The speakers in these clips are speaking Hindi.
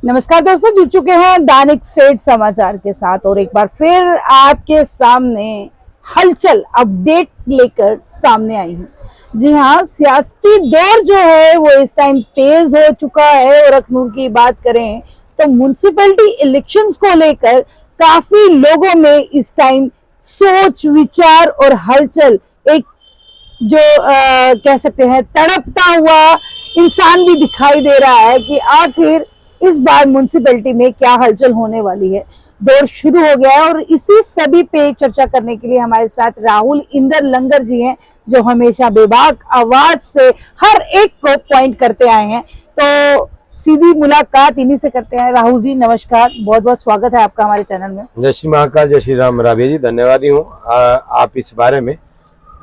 नमस्कार दोस्तों, जुड़ चुके हैं दैनिक स्टेट समाचार के साथ और एक बार फिर आपके सामने हलचल अपडेट लेकर सामने आई हूँ। जी हाँ, सियासी दौर जो है वो इस टाइम तेज हो चुका है और अखनूर की बात करें तो म्युनिसिपैलिटी इलेक्शंस को लेकर काफी लोगों में इस टाइम सोच विचार और हलचल, एक जो कह सकते हैं तड़पता हुआ इंसान भी दिखाई दे रहा है कि आखिर इस बार म्युनिसिपैलिटी में क्या हलचल होने वाली है। दौर शुरू हो गया है और इसी सभी पे चर्चा करने के लिए हमारे साथ राहुल इंदर लंगर जी हैं, जो हमेशा बेबाक आवाज से हर एक को पॉइंट करते आए हैं। तो सीधी मुलाकात इन्हीं से करते हैं। राहुल जी नमस्कार, बहुत बहुत स्वागत है आपका हमारे चैनल में। जय श्री महाकाल, जय श्री राम। राबिया जी धन्यवादी हूँ आप इस बारे में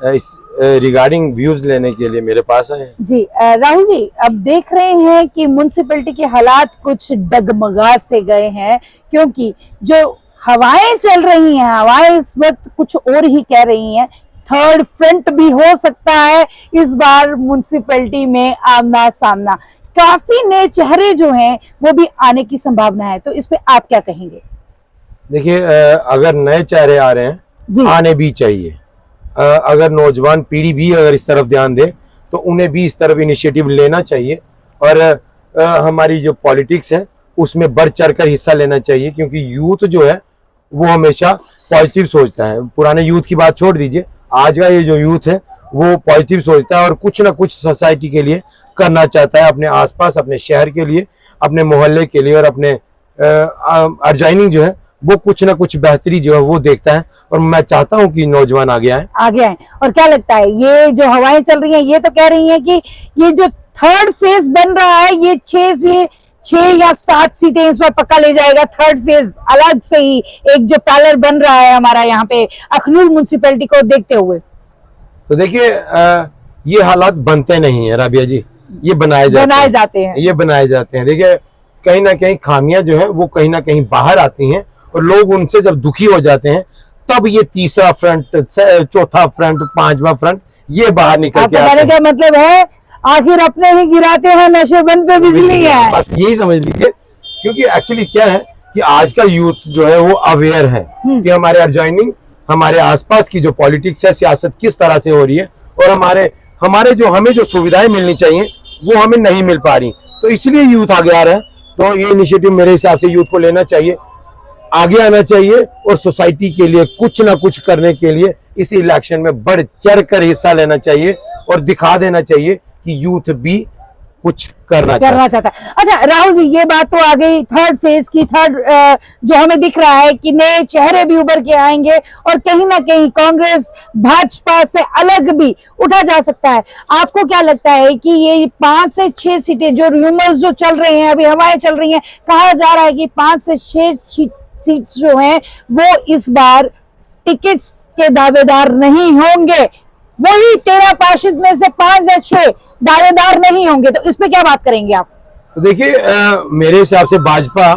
इस रिगार्डिंग व्यूज लेने के लिए मेरे पास आए जी। राहुल जी, अब देख रहे हैं कि म्युनिसिपैलिटी के हालात कुछ डगमगा से गए हैं, क्योंकि जो हवाएं चल रही हैं, हवाएं इस वक्त कुछ और ही कह रही हैं। थर्ड फ्रंट भी हो सकता है इस बार म्युनिसिपैलिटी में आमना सामना। काफी नए चेहरे जो हैं वो भी आने की संभावना है, तो इस पे आप क्या कहेंगे? देखिए, अगर नए चेहरे आ रहे हैं, आने भी चाहिए। अगर नौजवान पीढ़ी भी अगर इस तरफ ध्यान दे तो उन्हें भी इस तरफ इनिशिएटिव लेना चाहिए और हमारी जो पॉलिटिक्स है उसमें बढ़ चढ़ कर हिस्सा लेना चाहिए, क्योंकि यूथ जो है वो हमेशा पॉजिटिव सोचता है। पुराने यूथ की बात छोड़ दीजिए, आज का ये जो यूथ है वो पॉजिटिव सोचता है और कुछ ना कुछ सोसाइटी के लिए करना चाहता है, अपने आसपास, अपने शहर के लिए, अपने मोहल्ले के लिए और अपने अर्जाइनिंग जो है वो कुछ ना कुछ बेहतरी जो है वो देखता है। और मैं चाहता हूं कि नौजवान आगे आए। और क्या लगता है, ये जो हवाएं चल रही हैं ये तो कह रही हैं कि ये जो थर्ड फेज बन रहा है ये 6 या 7 सीटें इस बार पक्का ले जाएगा। थर्ड फेज अलग से ही एक जो पैनल बन रहा है हमारा यहाँ पे अखनूर म्युनिसिपैलिटी को देखते हुए। तो देखिए, ये हालात बनते नहीं है राबिया जी, ये बनाए जाते हैं। ये बनाए जाते हैं। देखिए, कहीं ना कहीं खामियां जो है वो कहीं ना कहीं बाहर आती हैं और लोग उनसे जब दुखी हो जाते हैं तब ये तीसरा फ्रंट, चौथा फ्रंट, पांचवा फ्रंट ये बाहर निकल के आते हैं। क्या मतलब है, आखिर अपने ही गिराते हैं नशेबंद पे बिजली है, बस यही समझ लीजिए। क्योंकि एक्चुअली क्या है कि आज का यूथ जो है वो अवेयर है कि हमारे एडजॉइनिंग, हमारे आसपास की जो पॉलिटिक्स है, सियासत किस तरह से हो रही है और हमारे जो हमें जो सुविधाएं मिलनी चाहिए वो हमें नहीं मिल पा रही। तो इसलिए यूथ आगे आ रहा है। तो ये इनिशिएटिव मेरे हिसाब से यूथ को लेना चाहिए, आगे आना चाहिए और सोसाइटी के लिए कुछ ना कुछ करने के लिए इस इलेक्शन में बढ़ चढ़ कर हिस्सा लेना चाहिए और दिखा देना चाहिए कि यूथ भी कुछ करना चाहता है। अच्छा राहुल जी, ये बात तो आ गई थर्ड फेज की। जो हमें दिख रहा है कि नए चेहरे भी उभर के आएंगे और कहीं ना कहीं कांग्रेस भाजपा से अलग भी उठा जा सकता है। आपको क्या लगता है कि ये 5 से 6 सीटें जो रूमर्स जो चल रहे हैं, अभी हवाएं चल रही हैं, कहा जा रहा है कि 5 से 6 सीट्स जो हैं वो इस बार टिकट्स के दावेदार नहीं होंगे, वही 13 पार्षद में से 5 या 6 दावेदार नहीं होंगे, तो इस पे क्या बात करेंगे आप? तो देखिए, मेरे हिसाब से भाजपा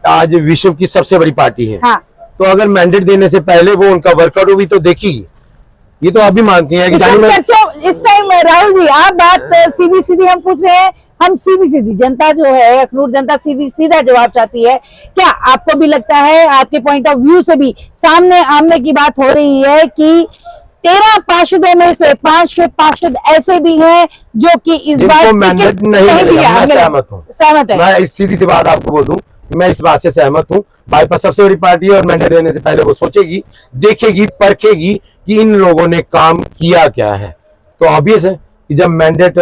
आज विश्व की सबसे बड़ी पार्टी है। हाँ। तो अगर मैंडेट देने से पहले वो उनका वर्कआउट भी तो देखेगी। ये तो आप भी मानती हैं कि इस टाइम राहुल जी आप बात सीधी हम पूछ रहे हैं, हम सीधी जनता जो है, अखनूर जनता सीधा जवाब चाहती है। क्या आपको भी लगता है, आपके पॉइंट ऑफ व्यू से भी सामने आमने की बात हो रही है कि 13 पार्षदों में से 5-6 पार्षद ऐसे भी हैं जो कि इस बार मैंडेट नहीं दिया? मैं सहमत है। मैं सीधी सी बात आपको बोल दूं, मैं इस बात से सहमत हूं। भाजपा सबसे बड़ी पार्टी है और मैंडेट देने से पहले वो सोचेगी, देखेगी, परखेगी कि इन लोगों ने काम किया क्या है। तो ऑब्वियस है कि जब मैंडेट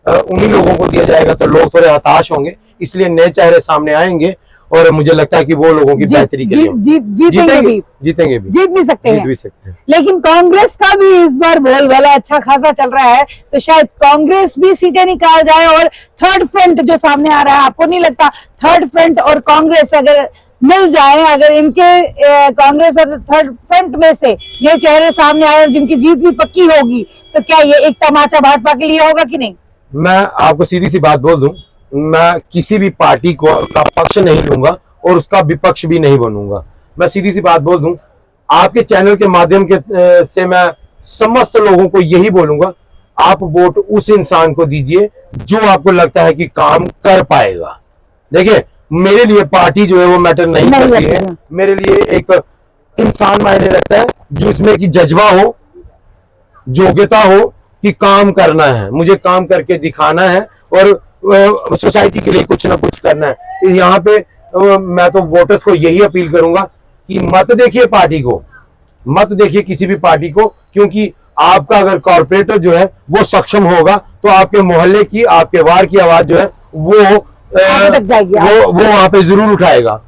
उन्हीं लोगों को दिया जाएगा तो लोग थोड़े हताश होंगे, इसलिए नए चेहरे सामने आएंगे और मुझे लगता है कि वो लोगों की बेहतरी के लिए जीतेंगे भी, जीत भी सकते हैं। लेकिन कांग्रेस का भी इस बार बोलबाला अच्छा खासा चल रहा है, तो शायद कांग्रेस भी सीटें निकाल जाए और थर्ड फ्रंट जो सामने आ रहा है, आपको नहीं लगता थर्ड फ्रंट और कांग्रेस अगर मिल जाए, अगर इनके कांग्रेस और थर्ड फ्रंट में से ये चेहरे सामने आए जिनकी जीत भी पक्की होगी, तो क्या ये एक तमाचा भाजपा के लिए होगा कि नहीं? मैं आपको सीधी सी बात बोल दूं, मैं किसी भी पार्टी का पक्ष नहीं लूंगा और उसका विपक्ष भी नहीं बनूंगा। मैं सीधी सी बात बोल दूं, आपके चैनल के माध्यम से मैं समस्त लोगों को यही बोलूंगा, आप वोट उस इंसान को दीजिए जो आपको लगता है कि काम कर पाएगा। देखिए, मेरे लिए पार्टी जो है वो मैटर नहीं करती करती है। है। मेरे लिए एक इंसान मायने रखता है जिसमें कि जज्बा हो, योग्यता हो कि काम करना है, मुझे काम करके दिखाना है और सोसाइटी के लिए कुछ ना कुछ करना है। यहाँ पे मैं तो वोटर्स को यही अपील करूंगा कि मत देखिए पार्टी को, मत देखिए किसी भी पार्टी को, क्योंकि आपका अगर कॉर्पोरेटर जो है वो सक्षम होगा तो आपके मोहल्ले की, आपके वार्ड की आवाज जो है वो आगे तक जाएगी। वो वहां पे जरूर उठाएगा।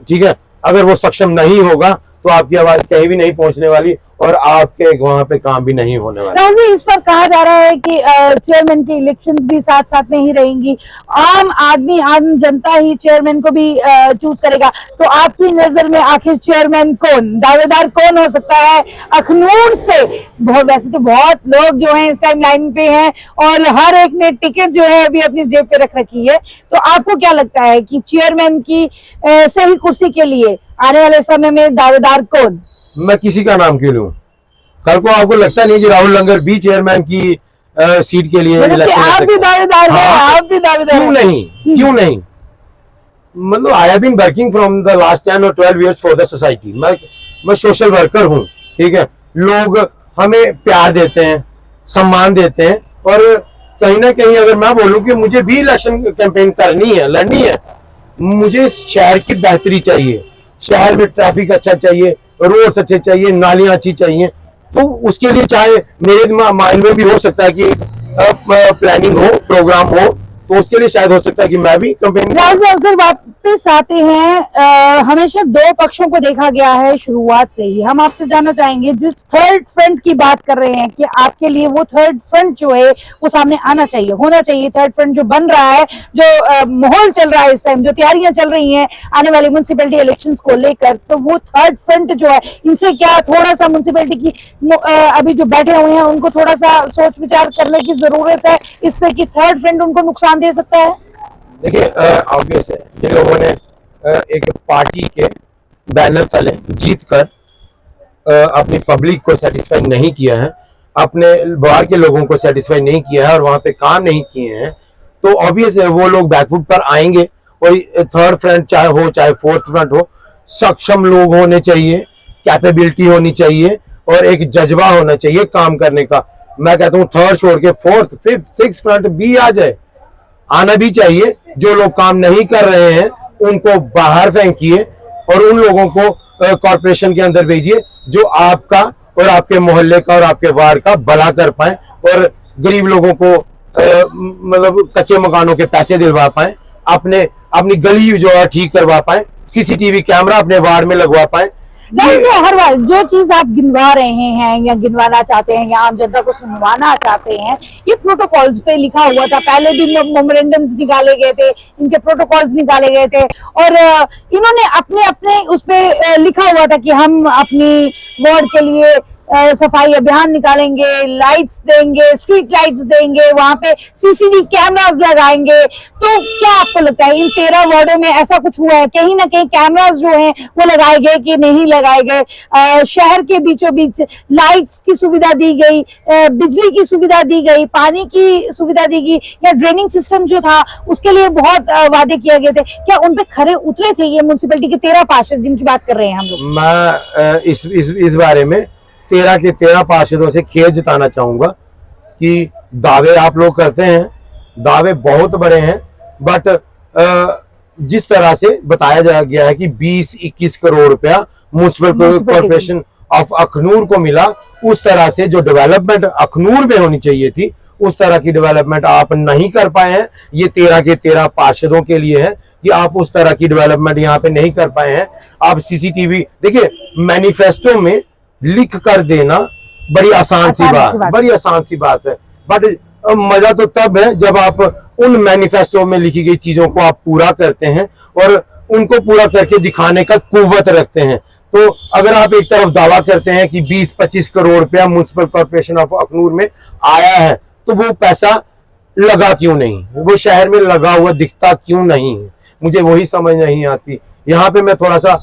ठीक है, अगर वो सक्षम नहीं होगा तो आपकी आवाज कहीं भी नहीं पहुंचने वाली और आपके वहां पे काम भी नहीं होने वाला। राहुल जी, इस पर कहा जा रहा है कि चेयरमैन की इलेक्शंस भी साथ साथ में ही रहेंगी, आम आदमी, आम जनता ही चेयरमैन को भी चूज करेगा। तो आपकी नजर में आखिर चेयरमैन कौन, दावेदार कौन हो सकता है अखनूर से? वैसे तो बहुत लोग जो हैं इस टाइम लाइन पे हैं और हर एक ने टिकट जो है अभी अपनी जेब पे रख रखी है। तो आपको क्या लगता है कि चेयरमैन की सही कुर्सी के लिए आने वाले समय में दावेदार कौन? मैं किसी का नाम क्यों लूं? कल को आपको लगता नहीं कि राहुल लंगर भी चेयरमैन की सीट के लिए इलेक्शन आप भी दावेदार हैं, आप भी दावेदार क्यों नहीं, क्यों नहीं? मतलब I have been working from the last 10 और 12 इयर्स फॉर द सोसाइटी। मैं सोशल वर्कर हूं। ठीक है, लोग हमें प्यार देते हैं, सम्मान देते हैं और कहीं ना कहीं अगर मैं बोलूं कि मुझे भी इलेक्शन कैंपेन करनी है, लड़नी है, मुझे शहर की बेहतरी चाहिए, शहर में ट्रैफिक अच्छा चाहिए, रोड्स अच्छे चाहिए, नालियां अच्छी चाहिए। तो उसके लिए चाहे मेरे माइंड में भी हो सकता है कि प्लानिंग हो, प्रोग्राम हो, तो उसके लिए शायद हो सकता है कि मैं भी कैंपेन। अक्सर वापस आते हैं, हमेशा दो पक्षों को देखा गया है शुरुआत से ही। हम आपसे जानना चाहेंगे, जिस थर्ड फ्रंट की बात कर रहे हैं कि आपके लिए वो थर्ड फ्रंट जो है वो सामने आना चाहिए, होना चाहिए। थर्ड फ्रंट जो बन रहा है, जो माहौल चल रहा है इस टाइम, जो तैयारियां चल रही हैं आने वाली म्युनिसिपैलिटी इलेक्शंस को लेकर, तो वो थर्ड फ्रंट जो है, इनसे क्या थोड़ा सा म्युनिसिपैलिटी की अभी जो बैठे हुए हैं उनको थोड़ा सा सोच विचार करने की जरूरत है इस पे कि थर्ड फ्रंट उनको नुकसान दे सकता है? देखिए, ऑब्वियस है, जिन लोगों ने एक पार्टी के बैनर तले जीतकर अपनी पब्लिक को सेटिस्फाई नहीं किया है, अपने बाहर के लोगों को सेटिस्फाई नहीं किया है और वहां पे काम नहीं किए हैं, तो ऑब्वियस है वो लोग बैकफुट पर आएंगे। और थर्ड फ्रंट चाहे हो चाहे फोर्थ फ्रंट हो, सक्षम लोग होने चाहिए, कैपेबिलिटी होनी चाहिए और एक जज्बा होना चाहिए काम करने का। मैं कहता हूँ थर्ड छोड़ के फोर्थ, फिफ्थ, सिक्स फ्रंट भी आ जाए, आना भी चाहिए। जो लोग काम नहीं कर रहे हैं उनको बाहर फेंकिए और उन लोगों को कॉर्पोरेशन के अंदर भेजिए जो आपका और आपके मोहल्ले का और आपके वार्ड का भला कर पाए और गरीब लोगों को मतलब कच्चे मकानों के पैसे दिलवा पाए, अपनी गली जो है ठीक करवा पाए, सीसीटीवी कैमरा अपने वार्ड में लगवा पाए। हर बार जो चीज आप गिनवा रहे हैं या गिनवाना चाहते हैं या आम जनता को सुनवाना चाहते हैं, ये प्रोटोकॉल्स पे लिखा हुआ था। पहले भी मेमोरेंडम्स निकाले गए थे, इनके प्रोटोकॉल्स निकाले गए थे और इन्होंने अपने अपने उस पे लिखा हुआ था कि हम अपनी वार्ड के लिए सफाई अभियान निकालेंगे, लाइट्स देंगे, स्ट्रीट लाइट्स देंगे, वहां पे सीसीटीवी कैमरास लगाएंगे। तो क्या आपको लगता है इन 13 वार्डों में ऐसा कुछ हुआ है? कहीं ना कहीं कैमरास जो हैं वो लगाए गए कि नहीं लगाए गए? शहर के बीचों बीच लाइट्स की सुविधा दी गई, बिजली की सुविधा दी गई, पानी की सुविधा दी गई, या ड्रेनिंग सिस्टम जो था उसके लिए बहुत वादे किए गए थे, क्या उन पे खरे उतरे थे ये म्युनिसिपैलिटी के 13 पार्षद जिनकी बात कर रहे हैं हम लोग? मैं इस बारे में 13 के 13 पार्षदों से खेद जताना चाहूंगा कि दावे आप लोग करते हैं, दावे बहुत बड़े हैं, बट जिस तरह से बताया जा गया है कि 20-21 करोड़ रुपया म्युनिसिपल कॉर्पोरेशन ऑफ अखनूर को मिला, उस तरह से जो डेवलपमेंट अखनूर में होनी चाहिए थी उस तरह की डेवलपमेंट आप नहीं कर पाए हैं। ये 13 के 13 पार्षदों के लिए है कि आप उस तरह की डेवलपमेंट यहाँ पे नहीं कर पाए हैं। आप सीसीटीवी देखिए, मैनिफेस्टो में लिख कर देना बड़ी आसान सी बात है, बट मजा तो तब है जब आप उन मैनिफेस्टो में लिखी गई चीजों को आप पूरा करते हैं और उनको पूरा करके दिखाने का कुव्वत रखते हैं। तो अगर आप एक तरफ दावा करते हैं कि 20-25 करोड़ रुपया म्युनिसिपल कॉर्पोरेशन ऑफ अखनूर में आया है, तो वो पैसा लगा क्यों नहीं, वो शहर में लगा हुआ दिखता क्यों नहीं है? मुझे वही समझ नहीं आती। यहाँ पे मैं थोड़ा सा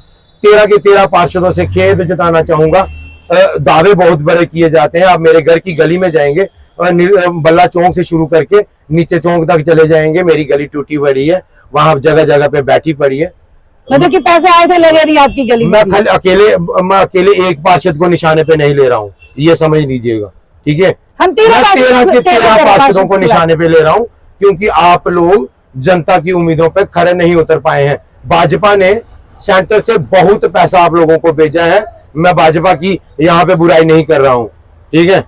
13 के 13 पार्षदों से खेद जताना चाहूंगा। दावे बहुत बड़े किए जाते हैं। आप मेरे घर की गली में जाएंगे, बल्ला चौक से शुरू करके नीचे चौक तक चले जाएंगे, मेरी गली टूटी बड़ी है वहां जगह जगह पे बैठी पड़ी है। मतलब कि पैसे आए थे लगे नहीं आपकी गली में? मैं अकेले एक पार्षद को निशाने पे नहीं ले रहा हूँ, ये समझ लीजिएगा, ठीक है। हम मैं 13 पार्षदों को निशाने पे ले रहा हूँ, क्योंकि आप लोग जनता की उम्मीदों पे खरे नहीं उतर पाए हैं। भाजपा ने सेंटर से बहुत पैसा आप लोगों को भेजा है। मैं भाजपा की यहाँ पे बुराई नहीं कर रहा हूँ, ठीक है,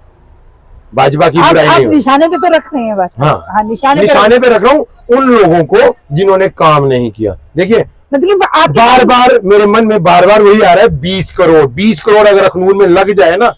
भाजपा की बुराई नहीं। निशाने पे तो रख रहे हैं बस। हाँ, निशाने पे रख रहा हूँ उन लोगों को जिन्होंने काम नहीं किया। देखिए, मतलब आप बार बार मेरे मन में बार बार वही आ रहा है, 20 करोड़ अगर अखनूर में लग जाए ना,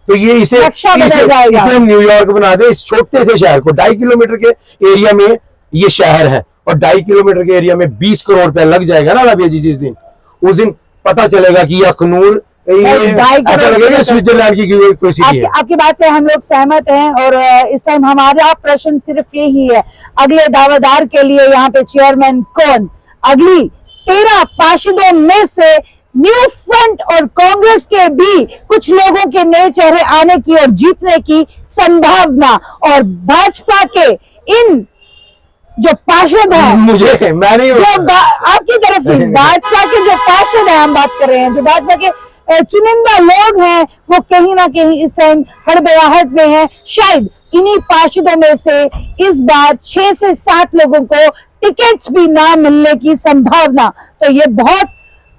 तो ये इसे हम न्यूयॉर्क बना दे। इस छोटे से शहर को 2.5 किलोमीटर के एरिया में ये शहर है, और 2.5 किलोमीटर के एरिया में 20 करोड़ रुपया लग जाएगा ना रबिया जी, उस दिन पता चलेगा कि अखनूर स्विट्जरलैंड की कोई सिटी है। आपकी बात से हम लोग सहमत हैं, और इस टाइम हमारा प्रश्न सिर्फ यही है, अगले दावेदार के लिए यहाँ पे चेयरमैन कौन? अगली 13 पार्षदों में से न्यू फ्रंट और कांग्रेस के भी कुछ लोगों के नए चेहरे आने की और जीतने की संभावना, और भाजपा के इन जो पार्षद हैं, मैं नहीं आपकी तरफ से भाजपा के जो पार्षद हैं, हम बात कर रहे हैं, जो भाजपा के चुनिंदा लोग हैं, वो कहीं ना कहीं इस टाइम हड़बड़ाहट में हैं। शायद इन्हीं पार्षदों में से इस बार 6 से 7 लोगों को टिकट्स भी ना मिलने की संभावना। तो ये बहुत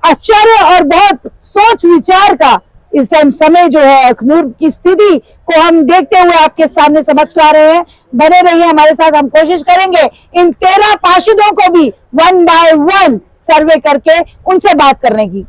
आश्चर्य और बहुत सोच विचार का इस टाइम समय जो है, अखनूर की स्थिति को हम देखते हुए आपके सामने समक्ष ला रहे हैं। बने रहिए हमारे साथ, हम कोशिश करेंगे इन 13 पार्षदों को भी 1 by 1 सर्वे करके उनसे बात करने की।